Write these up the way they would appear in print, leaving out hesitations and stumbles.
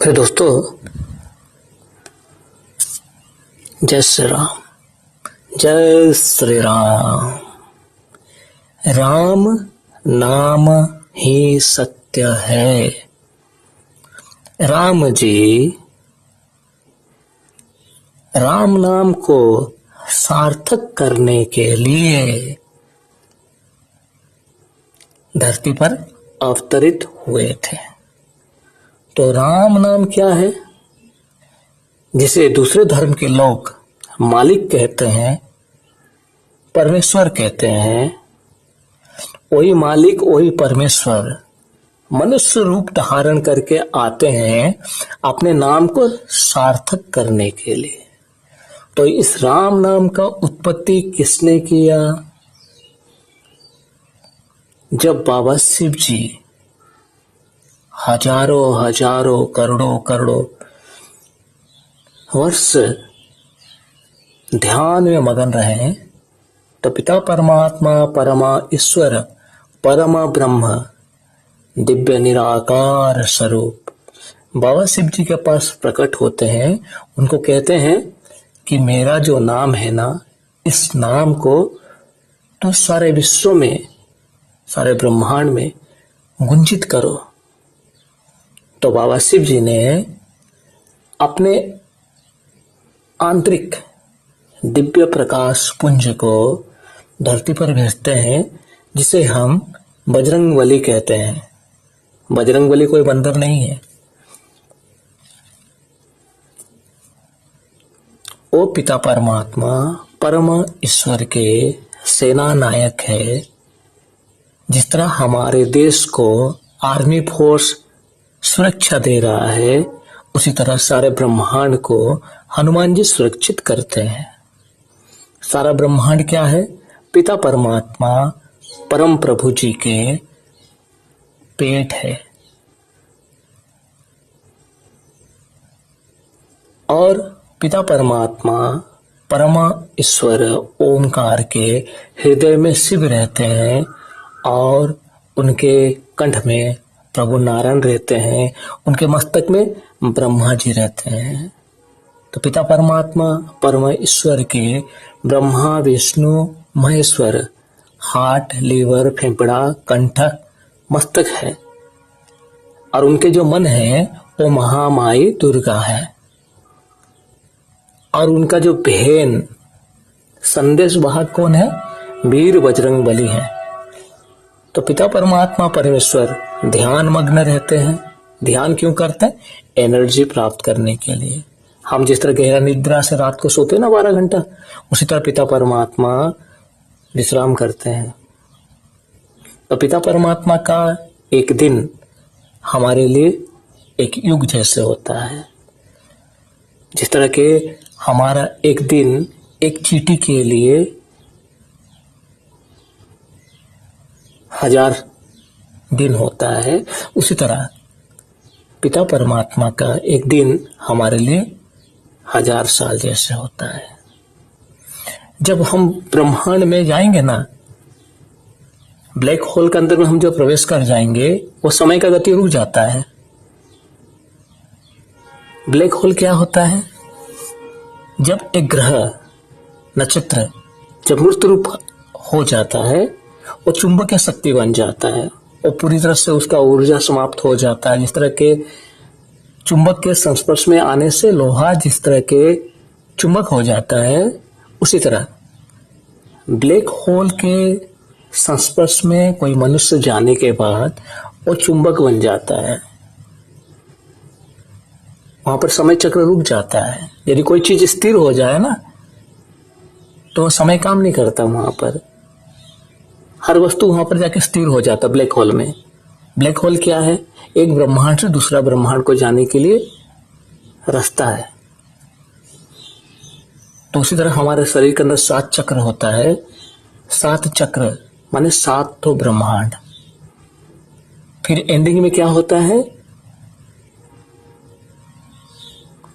फिर दोस्तों, जय श्री राम, जय श्री राम। राम नाम ही सत्य है। राम जी राम नाम को सार्थक करने के लिए धरती पर अवतरित हुए थे। तो राम नाम क्या है, जिसे दूसरे धर्म के लोग मालिक कहते हैं, परमेश्वर कहते हैं, वही मालिक वही परमेश्वर मनुष्य रूप धारण करके आते हैं अपने नाम को सार्थक करने के लिए। तो इस राम नाम का उत्पत्ति किसने किया? जब बाबा शिव जी हजारों करोड़ों वर्ष ध्यान में मगन रहे, तो पिता परमात्मा परमा ईश्वर परम ब्रह्म दिव्य निराकार स्वरूप बाबा शिव जी के पास प्रकट होते हैं। उनको कहते हैं कि मेरा जो नाम है ना, इस नाम को तो सारे विश्व में, सारे ब्रह्मांड में गुंजित करो। तो बाबा शिव जी ने अपने आंतरिक दिव्य प्रकाश पुंज को धरती पर भेजते हैं, जिसे हम बजरंगबली कहते हैं। बजरंगबली कोई बंदर नहीं है, वो पिता परमात्मा परम ईश्वर के सेना नायक है। जिस तरह हमारे देश को आर्मी फोर्स सुरक्षा दे रहा है, उसी तरह सारे ब्रह्मांड को हनुमान जी सुरक्षित करते हैं। सारा ब्रह्मांड क्या है? पिता परमात्मा परम प्रभु जी के पेट है। और पिता परमात्मा परम ईश्वर ओमकार के हृदय में शिव रहते हैं, और उनके कंठ में प्रभु नारायण रहते हैं, उनके मस्तक में ब्रह्मा जी रहते हैं। तो पिता परमात्मा परम ईश्वर के ब्रह्मा विष्णु महेश्वर हार्ट, लीवर, फेफड़ा, कंठ, मस्तक है। और उनके जो मन है वो महामाई दुर्गा है। और उनका जो बहन संदेश वाहक कौन है? वीर बजरंगबली है। तो पिता परमात्मा परमेश्वर ध्यान मग्न रहते हैं। ध्यान क्यों करते हैं? एनर्जी प्राप्त करने के लिए। हम जिस तरह गहरा निद्रा से रात को सोते हैं ना 12 घंटा, उसी तरह पिता परमात्मा विश्राम करते हैं। तो पिता परमात्मा का एक दिन हमारे लिए एक युग जैसे होता है। जिस तरह के हमारा एक दिन एक चींटी के लिए 1000 दिन होता है, उसी तरह पिता परमात्मा का एक दिन हमारे लिए 1000 साल जैसे होता है। जब हम ब्रह्मांड में जाएंगे ना, ब्लैक होल के अंदर में हम जो प्रवेश कर जाएंगे, वो समय का गति रुक जाता है। ब्लैक होल क्या होता है? जब एक ग्रह नक्षत्र जब मूर्त रूप हो जाता है, वो चुंबकीय शक्ति बन जाता है, और पूरी तरह से उसका ऊर्जा समाप्त हो जाता है। जिस तरह के चुंबक के संस्पर्श में आने से लोहा जिस तरह के चुंबक हो जाता है, उसी तरह ब्लैक होल के संस्पर्श में कोई मनुष्य जाने के बाद वो चुंबक बन जाता है। वहां पर समय चक्र रुक जाता है। यदि कोई चीज स्थिर हो जाए ना, तो समय काम नहीं करता। वहां पर हर वस्तु वहां पर जाके स्थिर हो जाता ब्लैक होल में। ब्लैक होल क्या है? एक ब्रह्मांड से दूसरा ब्रह्मांड को जाने के लिए रास्ता है। तो उसी तरह हमारे शरीर के अंदर 7 चक्र होता है। 7 चक्र माने 7 तो ब्रह्मांड। फिर एंडिंग में क्या होता है?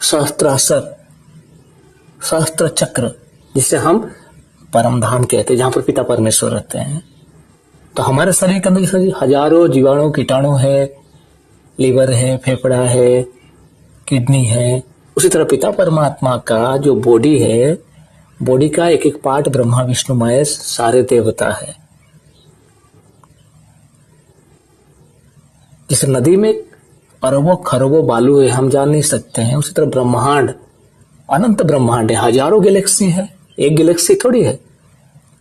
सहस्त्र चक्र, जिसे हम परम धाम कहते हैं, जहां पर पिता परमेश्वर रहते हैं। तो हमारे शरीर के अंदर हजारों जीवाणु कीटाणु है, लीवर है, फेफड़ा है, किडनी है। उसी तरह पिता परमात्मा का जो बॉडी है, बॉडी का एक एक पार्ट ब्रह्मा विष्णु महेश सारे देवता है। जिस नदी में अरबों खरबों बालू है, हम जान नहीं सकते हैं, उसी तरह ब्रह्मांड अनंत ब्रह्मांड है, हजारों गैलेक्सी है, एक गैलेक्सी थोड़ी है।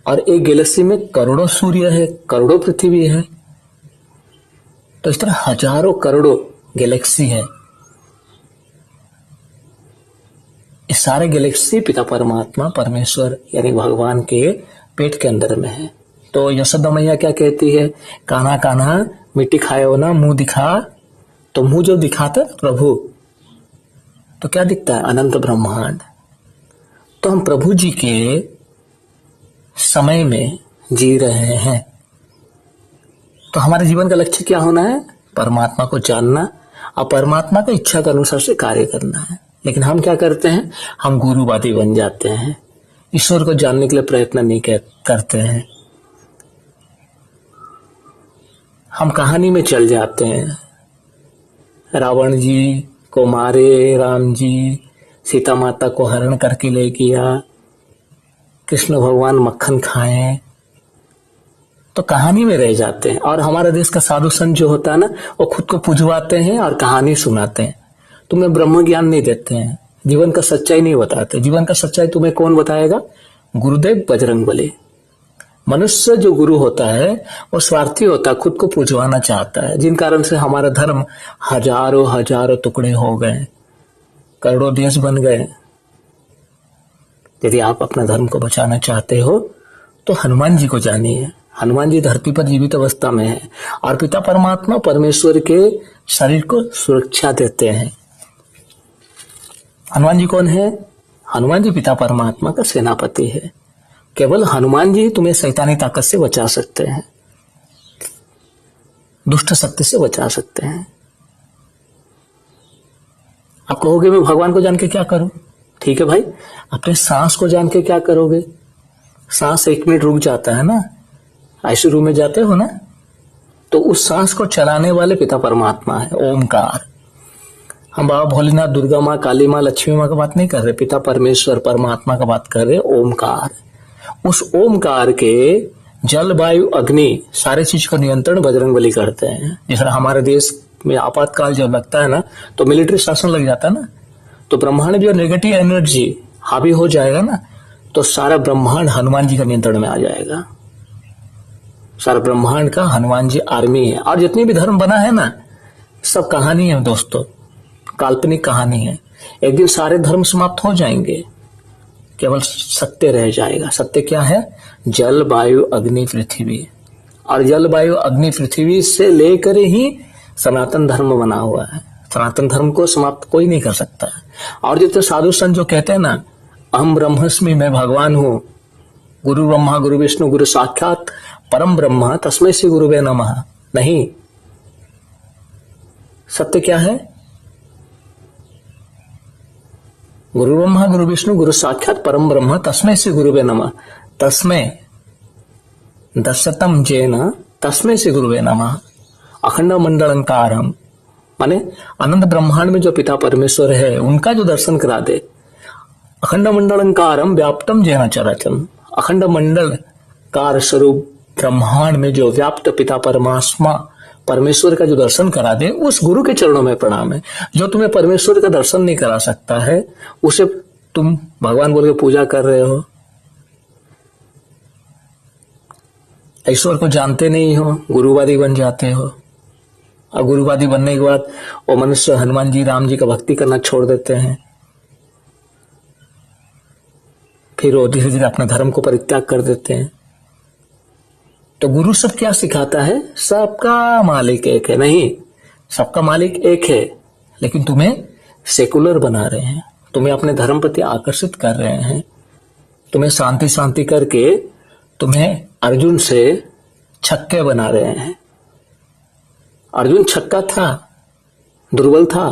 और एक गैलेक्सी में करोड़ों सूर्य है, करोड़ों पृथ्वी है। तो इस तरह हजारों करोड़ों गैलेक्सी है। इस सारे गैलेक्सी पिता परमात्मा परमेश्वर यानी भगवान के पेट के अंदर में है। तो यशोदा मैया क्या कहती है, कान्हा कान्हा मिट्टी खाए हो ना, मुंह दिखा। तो मुंह जो दिखाता है प्रभु, तो क्या दिखता है, अनंत ब्रह्मांड। तो हम प्रभु जी के समय में जी रहे हैं। तो हमारे जीवन का लक्ष्य क्या होना है, परमात्मा को जानना और परमात्मा की इच्छा के अनुसार से कार्य करना है। लेकिन हम क्या करते हैं, हम गुरुवादी बन जाते हैं, ईश्वर को जानने के लिए प्रयत्न नहीं करते हैं। हम कहानी में चल जाते हैं, रावण जी को मारे, राम जी सीता माता को हरण करके ले गया, कृष्ण भगवान मक्खन खाए, तो कहानी में रह जाते हैं। और हमारे देश का साधु संत जो होता है ना, वो खुद को पुजवाते हैं और कहानी सुनाते हैं, तुम्हें ब्रह्म ज्ञान नहीं देते हैं, जीवन का सच्चाई नहीं बताते। जीवन का सच्चाई तुम्हें कौन बताएगा, गुरुदेव बजरंगबली। मनुष्य जो गुरु होता है वो स्वार्थी होता है, खुद को पुजवाना चाहता है, जिन कारण से हमारा धर्म हजारों हजारों टुकड़े हो गए, करोड़ों देश बन गए। यदि आप अपना धर्म को बचाना चाहते हो तो हनुमान जी को जानिए। हनुमान जी धरती पर जीवित अवस्था में है और पिता परमात्मा परमेश्वर के शरीर को सुरक्षा देते हैं। हनुमान जी कौन है, हनुमान जी पिता परमात्मा का सेनापति है। केवल हनुमान जी तुम्हें शैतानी ताकत से बचा सकते हैं, दुष्ट शक्ति से बचा सकते हैं। आप कहोगे मैं भगवान को जान के क्या करूं, ठीक है भाई, अपने सांस को जान के क्या करोगे। सांस 1 मिनट रुक जाता है ना, आईसीयू रूम में जाते हो ना, तो उस सांस को चलाने वाले पिता परमात्मा है, ओमकार। हम बाबा भोलेनाथ, दुर्गा माँ, काली माँ, लक्ष्मी माँ का बात नहीं कर रहे, पिता परमेश्वर परमात्मा का बात कर रहे, ओमकार। उस ओमकार के जल वायु अग्नि सारे चीज का नियंत्रण बजरंगबली करते हैं। जिस तरह हमारे देश में आपातकाल जब लगता है ना, तो मिलिट्री शासन लग जाता है ना, तो ब्रह्मांड जो नेगेटिव एनर्जी हावी हो जाएगा ना, तो सारा ब्रह्मांड हनुमान जी का नियंत्रण में आ जाएगा। सारा ब्रह्मांड का हनुमान जी आर्मी है। और जितनी भी धर्म बना है ना, सब कहानी है दोस्तों, काल्पनिक कहानी है। एक दिन सारे धर्म समाप्त हो जाएंगे, केवल सत्य रह जाएगा। सत्य क्या है, जल वायु अग्नि पृथ्वी। और जल वायु अग्नि पृथ्वी से लेकर ही सनातन धर्म बना हुआ है। सनातन धर्म को समाप्त कोई नहीं कर सकता। और जितने साधु संत जो कहते हैं ना, अहम ब्रह्मस्मि, मैं भगवान हूं, गुरु ब्रह्मा गुरु विष्णु गुरु साक्षात परम ब्रह्मा तस्मै श्री गुरुवे नमः, नहीं, सत्य क्या है, गुरु ब्रह्मा गुरु विष्णु गुरु साक्षात परम ब्रह्म तस्मै श्री गुरुवे नमः। तस्मै दशतम जेन तस्मै श्री गुरुवे नमः। अखंड मंडलंकारम, माने अनंत ब्रह्मांड में जो पिता परमेश्वर है उनका जो दर्शन करा दे। अखंड मंडलंकारम व्याप्तम जेन चराचरम, अखंड मंडल कार स्वरूप ब्रह्मांड में जो व्याप्त पिता परमात्मा परमेश्वर का जो दर्शन करा दे, उस गुरु के चरणों में प्रणाम है। जो तुम्हें परमेश्वर का दर्शन नहीं करा सकता है, उसे तुम भगवान बोल के पूजा कर रहे हो। ईश्वर को जानते नहीं हो, गुरुवादी बन जाते हो। और गुरुवादी बनने के बाद वो मनुष्य हनुमान जी राम जी का भक्ति करना छोड़ देते हैं, फिर वो धीरे धीरे अपने धर्म को परित्याग कर देते हैं। तो गुरु सब क्या सिखाता है, सबका मालिक एक है, नहीं, सबका मालिक एक है, लेकिन तुम्हें सेकुलर बना रहे हैं, तुम्हें अपने धर्म प्रति आकर्षित कर रहे हैं, तुम्हें शांति शांति करके तुम्हें अर्जुन से छक्के बना रहे हैं। अर्जुन छक्का था, दुर्बल था,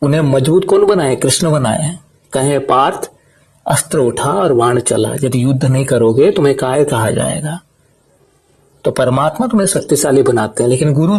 उन्हें मजबूत कौन बनाए, कृष्ण बनाए। कहे पार्थ अस्त्र उठा और बाण चला, यदि युद्ध नहीं करोगे तुम्हें काय कहा जाएगा। तो परमात्मा तुम्हें शक्तिशाली बनाते हैं, लेकिन गुरु